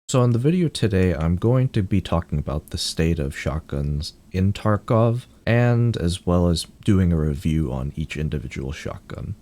So in the video today, I'm going to be talking about the state of shotguns in Tarkov, and as well as doing a review on each individual shotgun.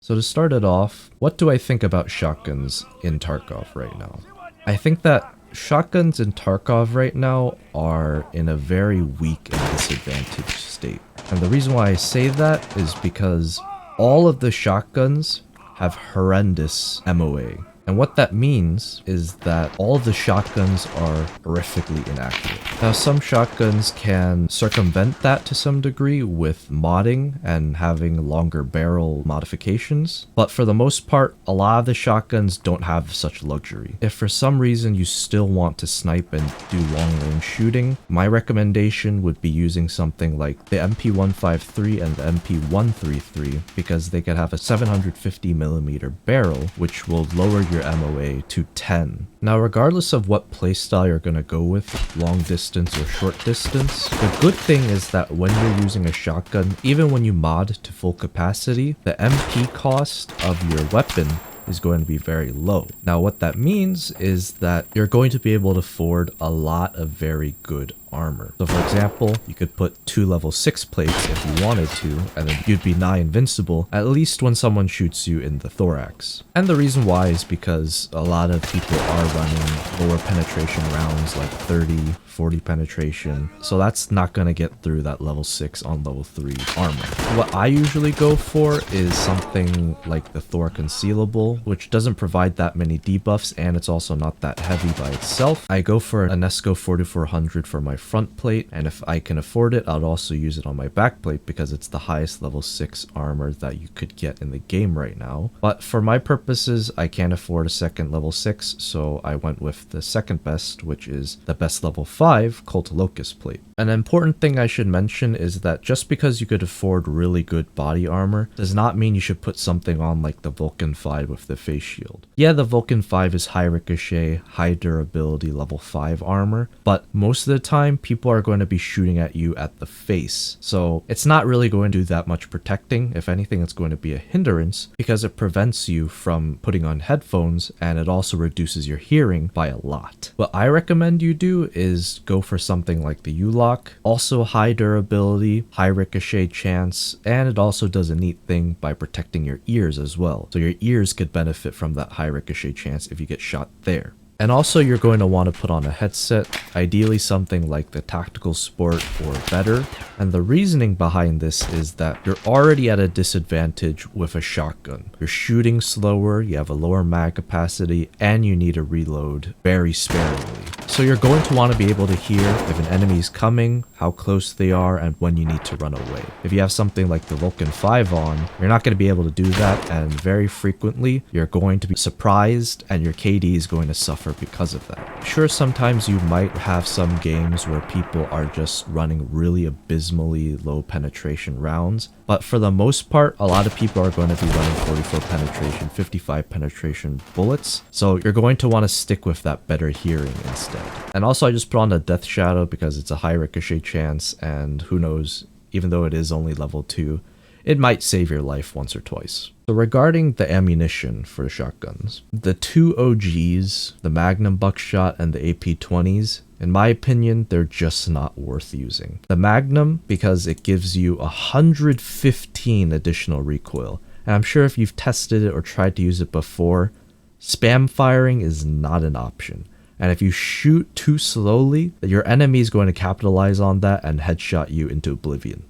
So to start it off, what do I think about shotguns in Tarkov right now? I think that shotguns in Tarkov right now are in a very weak and disadvantaged state. And the reason why I say that is because all of the shotguns have horrendous MOA. And what that means is that all of the shotguns are horrifically inaccurate. Now, some shotguns can circumvent that to some degree with modding and having longer barrel modifications, but for the most part, a lot of the shotguns don't have such luxury. If for some reason you still want to snipe and do long-range shooting, my recommendation would be using something like the MP153 and the MP133 because they could have a 750mm barrel, which will lower your MOA to 10. Now, regardless of what playstyle you're going to go with, long distance or short distance, the good thing is that when you're using a shotgun, even when you mod to full capacity, the MP cost of your weapon is going to be very low. Now, what that means is that you're going to be able to afford a lot of very good armor. So for example, you could put 2 level 6 plates if you wanted to, and then you'd be nigh invincible, at least when someone shoots you in the thorax. And the reason why is because a lot of people are running lower penetration rounds like 30, 40 penetration, so that's not going to get through that level 6 on level 3 armor. What I usually go for is something like the Thor Concealable, which doesn't provide that many debuffs, and it's also not that heavy by itself. I go for an Esco 4400 for my front plate, and if I can afford it, I'll also use it on my back plate because it's the highest level 6 armor that you could get in the game right now. But for my purposes, I can't afford a second level 6, so I went with the second best, which is the best level 5 Cult Locust plate. An important thing I should mention is that just because you could afford really good body armor does not mean you should put something on like the Vulcan 5 with the face shield. Yeah, the Vulcan 5 is high ricochet, high durability level 5 armor, but most of the time people are going to be shooting at you at the face, so it's not really going to do that much protecting. If anything, it's going to be a hindrance because it prevents you from putting on headphones, and it also reduces your hearing by a lot. What I recommend you do is go for something like the U-Lock, also high durability, high ricochet chance, and it also does a neat thing by protecting your ears as well, so your ears could benefit from that high ricochet chance if you get shot there. And also, you're going to want to put on a headset, ideally something like the Tactical Sport or better. And the reasoning behind this is that you're already at a disadvantage with a shotgun. You're shooting slower, you have a lower mag capacity, and you need to reload very sparingly. So you're going to want to be able to hear if an enemy is coming, how close they are, and when you need to run away. If you have something like the Vulcan 5 on, you're not going to be able to do that, and very frequently you're going to be surprised and your KD is going to suffer because of that. Sure, sometimes you might have some games where people are just running really abysmally low penetration rounds, but for the most part, a lot of people are going to be running 44 penetration, 55 penetration bullets, so you're going to want to stick with that better hearing instead. And also, I just put on the Death Shadow because it's a high ricochet chance, and who knows, even though it is only level 2, it might save your life once or twice. So regarding the ammunition for shotguns, the two OGs, the Magnum Buckshot and the AP-20s, in my opinion, they're just not worth using. The Magnum, because it gives you 115 additional recoil, and I'm sure if you've tested it or tried to use it before, spam firing is not an option. And if you shoot too slowly, your enemy is going to capitalize on that and headshot you into oblivion.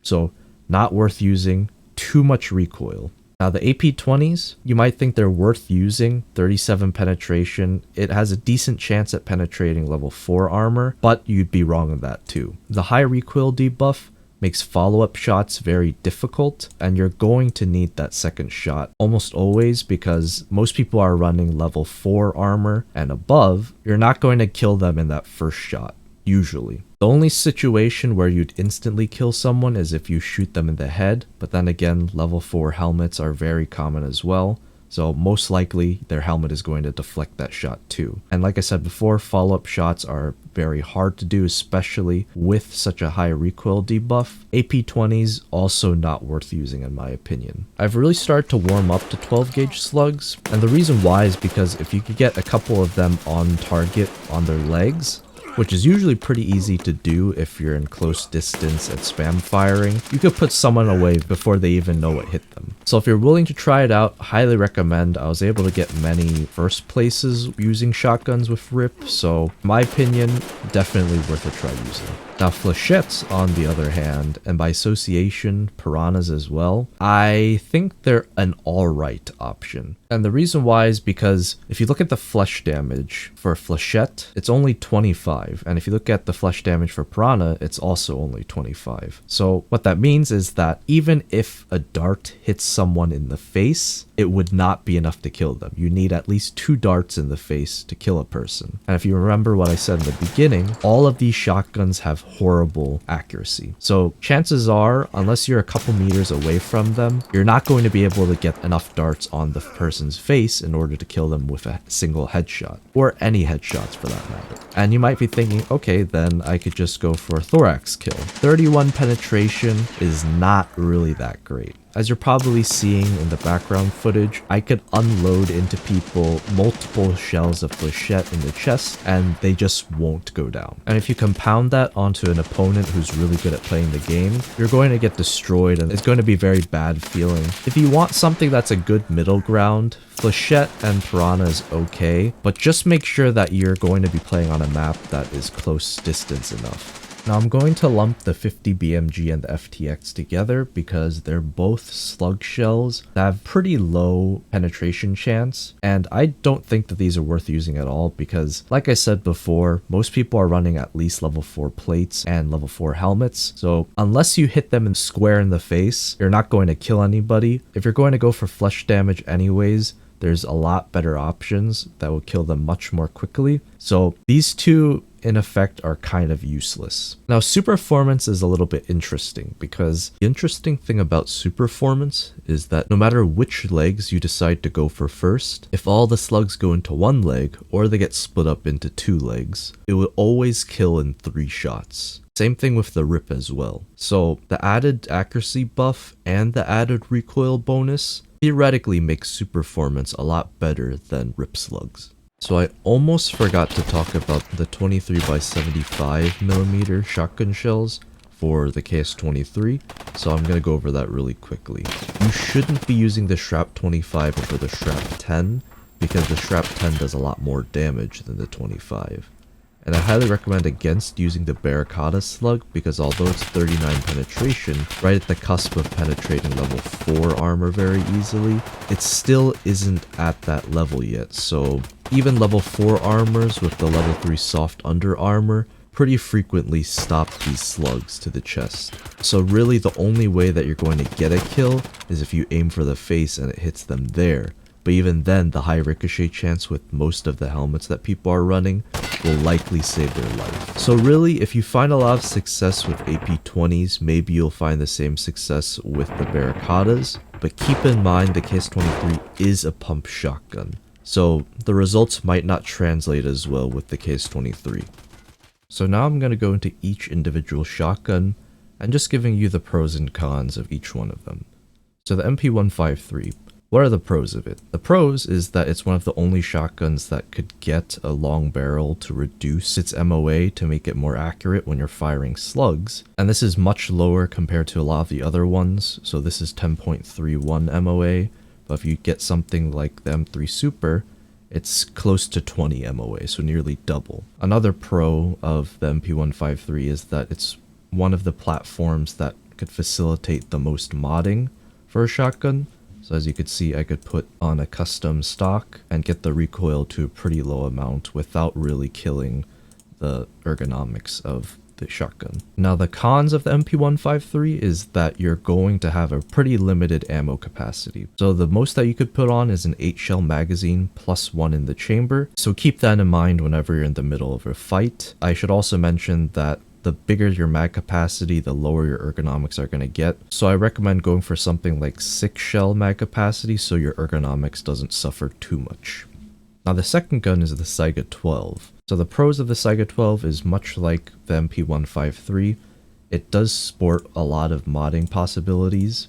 So, not worth using, too much recoil. Now the AP-20s, you might think they're worth using, 37 penetration. It has a decent chance at penetrating level 4 armor, but you'd be wrong on that too. The high recoil debuff makes follow-up shots very difficult, and you're going to need that second shot almost always because most people are running level 4 armor and above. You're not going to kill them in that first shot, usually. The only situation where you'd instantly kill someone is if you shoot them in the head, but then again, level 4 helmets are very common as well, So most likely their helmet is going to deflect that shot too. And like I said before, follow-up shots are very hard to do, especially with such a high recoil debuff. AP-20s also not worth using in my opinion. I've really started to warm up to 12 gauge slugs, and the reason why is because if you could get a couple of them on target on their legs, which is usually pretty easy to do if you're in close distance and spam firing, you could put someone away before they even know what hit them. So if you're willing to try it out, highly recommend. I was able to get many first places using shotguns with RIP, so in my opinion, definitely worth a try using. Now flechettes, on the other hand, and by association, piranhas as well, I think they're an alright option. And the reason why is because if you look at the flesh damage for a flechette, it's only 25. And if you look at the flesh damage for piranha, it's also only 25. So what that means is that even if a dart hits someone in the face, it would not be enough to kill them. You need at least 2 darts in the face to kill a person. And if you remember what I said in the beginning, all of these shotguns have horrible accuracy. So chances are, unless you're a couple meters away from them, you're not going to be able to get enough darts on the person's face in order to kill them with a single headshot, or any headshots for that matter. And you might be thinking, okay, then I could just go for a thorax kill. 31 penetration is not really that great. As you're probably seeing in the background footage, I could unload into people multiple shells of flechette in the chest and they just won't go down. And if you compound that onto an opponent who's really good at playing the game, you're going to get destroyed and it's going to be very bad feeling. If you want something that's a good middle ground, flechette and piranha is okay, but just make sure that you're going to be playing on a map that is close distance enough. Now I'm going to lump the 50 BMG and the FTX together because they're both slug shells that have pretty low penetration chance, and I don't think that these are worth using at all because, like I said before, most people are running at least level 4 plates and level 4 helmets, so unless you hit them square in the face, you're not going to kill anybody. If you're going to go for flesh damage anyways, there's a lot better options that will kill them much more quickly. So these two in effect are kind of useless. Now Superformance is a little bit interesting because the interesting thing about Superformance is that no matter which legs you decide to go for first, if all the slugs go into one leg or they get split up into 2 legs, it will always kill in 3 shots. Same thing with the RIP as well. So the added accuracy buff and the added recoil bonus theoretically makes Superformance a lot better than RIP slugs. So I almost forgot to talk about the 23x75mm shotgun shells for the KS-23, so I'm going to go over that really quickly. You shouldn't be using the Shrap 25 over the Shrap 10 because the Shrap 10 does a lot more damage than the 25. And I highly recommend against using the Barricada slug because although it's 39 penetration, right at the cusp of penetrating level 4 armor very easily, it still isn't at that level yet. So even level 4 armors with the level 3 soft under armor pretty frequently stop these slugs to the chest. So really the only way that you're going to get a kill is if you aim for the face and it hits them there. But even then, the high ricochet chance with most of the helmets that people are running will likely save their life. So really, if you find a lot of success with AP-20s, maybe you'll find the same success with the Barricadas. But keep in mind the KS-23 is a pump shotgun, so the results might not translate as well with the KS-23. So now I'm going to go into each individual shotgun and just giving you the pros and cons of each one of them. So the MP153. What are the pros of it? The pros is that it's one of the only shotguns that could get a long barrel to reduce its MOA to make it more accurate when you're firing slugs. And this is much lower compared to a lot of the other ones. So this is 10.31 MOA, but if you get something like the M3 Super, it's close to 20 MOA, so nearly double. Another pro of the MP153 is that it's one of the platforms that could facilitate the most modding for a shotgun. So as you could see, I could put on a custom stock and get the recoil to a pretty low amount without really killing the ergonomics of the shotgun. Now the cons of the MP153 is that you're going to have a pretty limited ammo capacity. So the most that you could put on is an 8 shell magazine plus 1 in the chamber. So keep that in mind whenever you're in the middle of a fight. I should also mention that the bigger your mag capacity, the lower your ergonomics are going to get. So I recommend going for something like 6 shell mag capacity so your ergonomics doesn't suffer too much. Now the second gun is the Saiga 12. So the pros of the Saiga 12 is much like the MP153. It does sport a lot of modding possibilities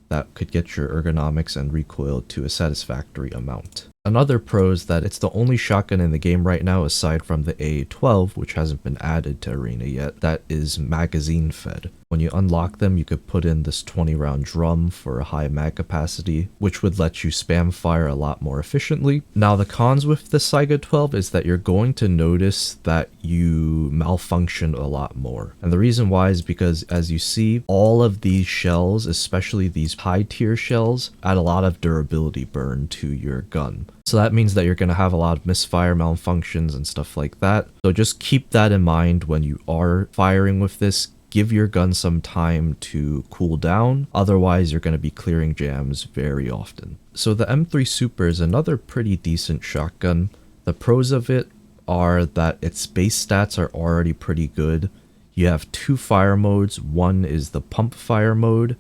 that could get your ergonomics and recoil to a satisfactory amount. Another pro is that it's the only shotgun in the game right now, aside from the AA-12, which hasn't been added to Arena yet, that is magazine fed. When you unlock them, you could put in this 20-round drum for a high mag capacity, which would let you spam fire a lot more efficiently. Now, the cons with the Saiga 12 is that you're going to notice that you malfunction a lot more. And the reason why is because, as you see, all of these shells, especially these high-tier shells, add a lot of durability burn to your gun. So that means that you're going to have a lot of misfire malfunctions and stuff like that. So just keep that in mind when you are firing with this. Give your gun some time to cool down, otherwise you're going to be clearing jams very often. So the M3 Super is another pretty decent shotgun. The pros of it are that its base stats are already pretty good. You have 2 fire modes. One is the pump fire mode,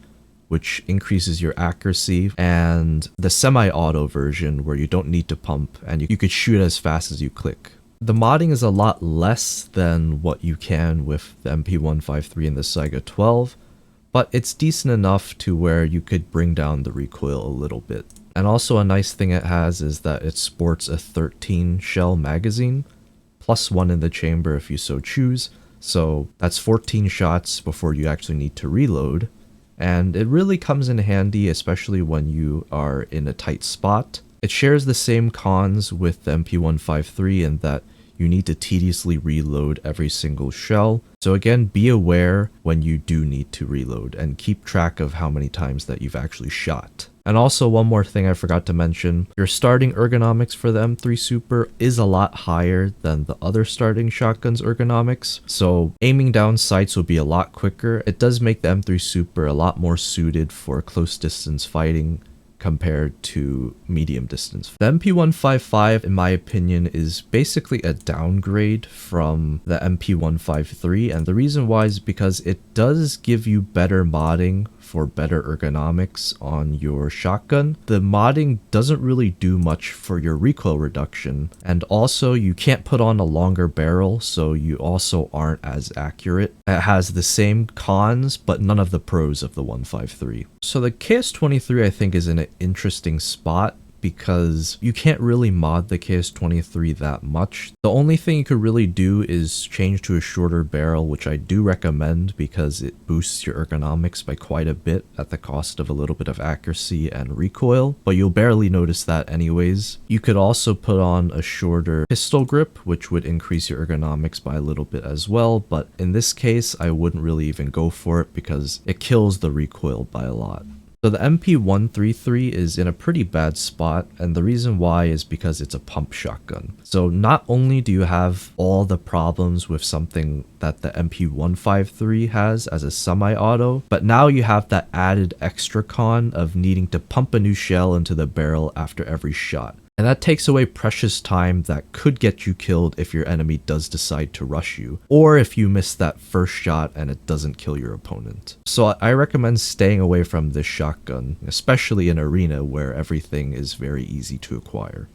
which increases your accuracy, and the semi-auto version where you don't need to pump and you could shoot as fast as you click. The modding is a lot less than what you can with the MP153 and the Saiga 12, but it's decent enough to where you could bring down the recoil a little bit. And also a nice thing it has is that it sports a 13 shell magazine, plus 1 in the chamber if you so choose, so that's 14 shots before you actually need to reload. And it really comes in handy, especially when you are in a tight spot. It shares the same cons with the MP153 in that you need to tediously reload every single shell. So again, be aware when you do need to reload and keep track of how many times that you've actually shot. And also one more thing I forgot to mention, your starting ergonomics for the M3 Super is a lot higher than the other starting shotgun's ergonomics, so aiming down sights will be a lot quicker. It does make the M3 Super a lot more suited for close distance fighting compared to medium distance. The MP155, in my opinion, is basically a downgrade from the MP153, and the reason why is because it does give you better modding for better ergonomics on your shotgun. The modding doesn't really do much for your recoil reduction, and also you can't put on a longer barrel, so you also aren't as accurate. It has the same cons, but none of the pros of the 153. So the KS23 I think is in an interesting spot because you can't really mod the KS23 that much. The only thing you could really do is change to a shorter barrel, which I do recommend because it boosts your ergonomics by quite a bit at the cost of a little bit of accuracy and recoil, but you'll barely notice that anyways. You could also put on a shorter pistol grip, which would increase your ergonomics by a little bit as well, but in this case, I wouldn't really even go for it because it kills the recoil by a lot. So the MP133 is in a pretty bad spot, and the reason why is because it's a pump shotgun. So not only do you have all the problems with something that the MP153 has as a semi-auto, but now you have that added extra con of needing to pump a new shell into the barrel after every shot. And that takes away precious time that could get you killed if your enemy does decide to rush you, or if you miss that first shot and it doesn't kill your opponent. So I recommend staying away from this shotgun, especially in Arena where everything is very easy to acquire.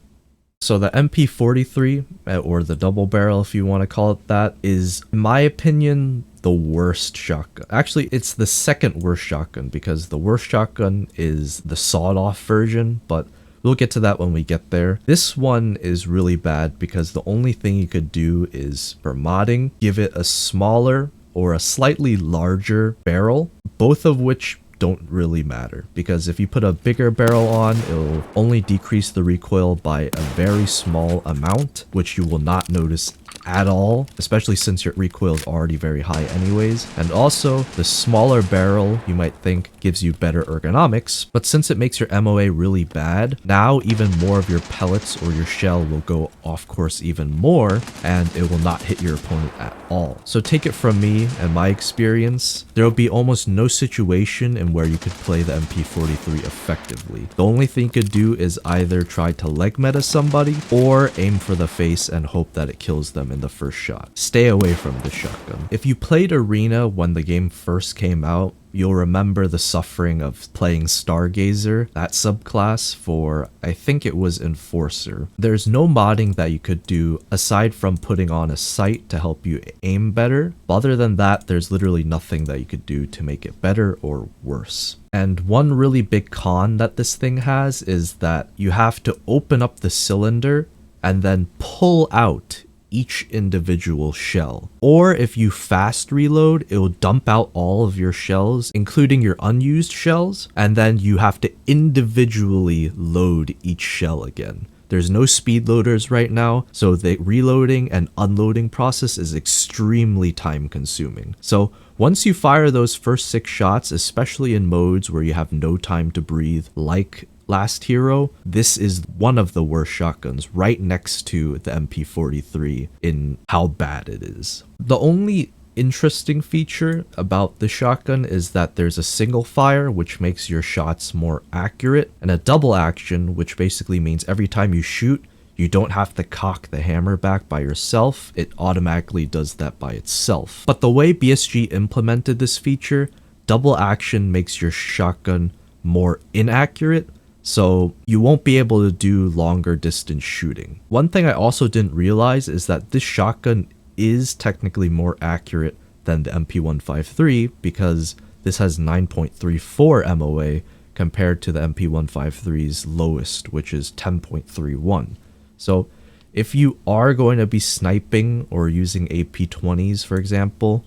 So the MP43, or the double barrel if you want to call it that, is, in my opinion, the worst shotgun. Actually, it's the second worst shotgun because the worst shotgun is the sawed-off version, but we'll get to that when we get there. This one is really bad because the only thing you could do is, for modding, give it a smaller or a slightly larger barrel, both of which don't really matter, because if you put a bigger barrel on, it'll only decrease the recoil by a very small amount, which you will not notice at all, especially since your recoil is already very high anyways. And also, the smaller barrel, you might think, gives you better ergonomics, but since it makes your MOA really bad, now even more of your pellets or your shell will go off course even more, and it will not hit your opponent at all. So take it from me and my experience, there will be almost no situation in where you could play the MP43 effectively. The only thing you could do is either try to leg meta somebody, or aim for the face and hope that it kills them in the first shot. Stay away from this shotgun. If you played Arena when the game first came out, you'll remember the suffering of playing Stargazer, that subclass, for I think it was Enforcer. There's no modding that you could do aside from putting on a sight to help you aim better. But other than that, there's literally nothing that you could do to make it better or worse. And one really big con that this thing has is that you have to open up the cylinder and then pull out each individual shell. Or if you fast reload, it will dump out all of your shells, including your unused shells, and then you have to individually load each shell again. There's no speed loaders right now, so the reloading and unloading process is extremely time consuming. So once you fire those first 6 shots, especially in modes where you have no time to breathe, like Last Hero, this is one of the worst shotguns, right next to the MP43 in how bad it is. The only interesting feature about the shotgun is that there's a single fire, which makes your shots more accurate, and a double action, which basically means every time you shoot, you don't have to cock the hammer back by yourself, it automatically does that by itself. But the way BSG implemented this feature, double action makes your shotgun more inaccurate, so you won't be able to do longer distance shooting. One thing I also didn't realize is that this shotgun is technically more accurate than the MP153 because this has 9.34 MOA compared to the MP153's lowest, which is 10.31. So if you are going to be sniping or using AP20s, for example,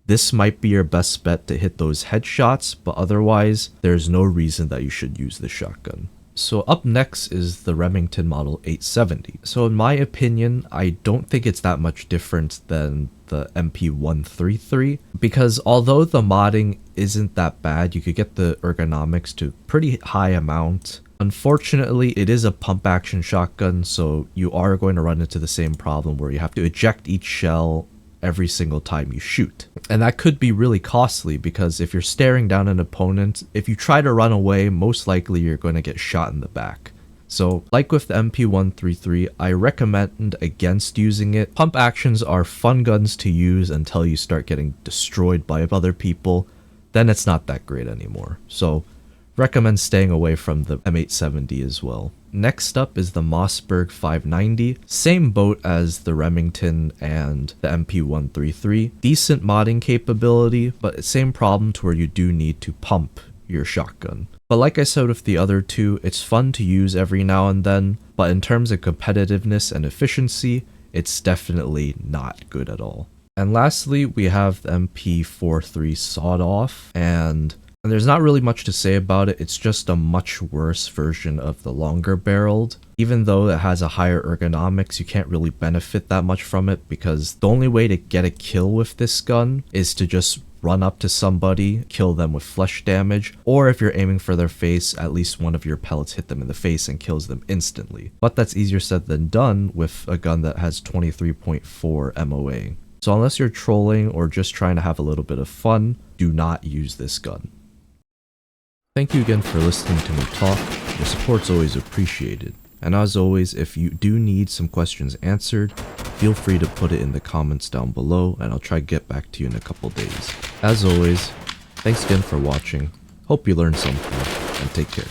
this might be your best bet to hit those headshots, but otherwise, there's no reason that you should use this shotgun. So up next is the Remington Model 870. So in my opinion, I don't think it's that much different than the MP133, because although the modding isn't that bad, you could get the ergonomics to pretty high amount. Unfortunately, it is a pump action shotgun, so you are going to run into the same problem where you have to eject each shell every single time you shoot. And that could be really costly because if you're staring down an opponent, if you try to run away, most likely you're going to get shot in the back. So like with the MP133, I recommend against using it. Pump actions are fun guns to use until you start getting destroyed by other people. Then it's not that great anymore. So recommend staying away from the M870 as well. Next up is the Mossberg 590, same boat as the Remington and the MP133. Decent modding capability, but same problem to where you do need to pump your shotgun. But like I said with the other two, it's fun to use every now and then, but in terms of competitiveness and efficiency, it's definitely not good at all. And lastly, we have the MP43 Sawed Off, and there's not really much to say about it. It's just a much worse version of the longer barreled. Even though it has a higher ergonomics, you can't really benefit that much from it because the only way to get a kill with this gun is to just run up to somebody, kill them with flesh damage, or if you're aiming for their face, at least one of your pellets hit them in the face and kills them instantly. But that's easier said than done with a gun that has 23.4 MOA. So unless you're trolling or just trying to have a little bit of fun, do not use this gun. Thank you again for listening to me talk. Your support's always appreciated. And as always, if you do need some questions answered, feel free to put it in the comments down below and I'll try to get back to you in a couple days. As always, thanks again for watching. Hope you learned something and take care.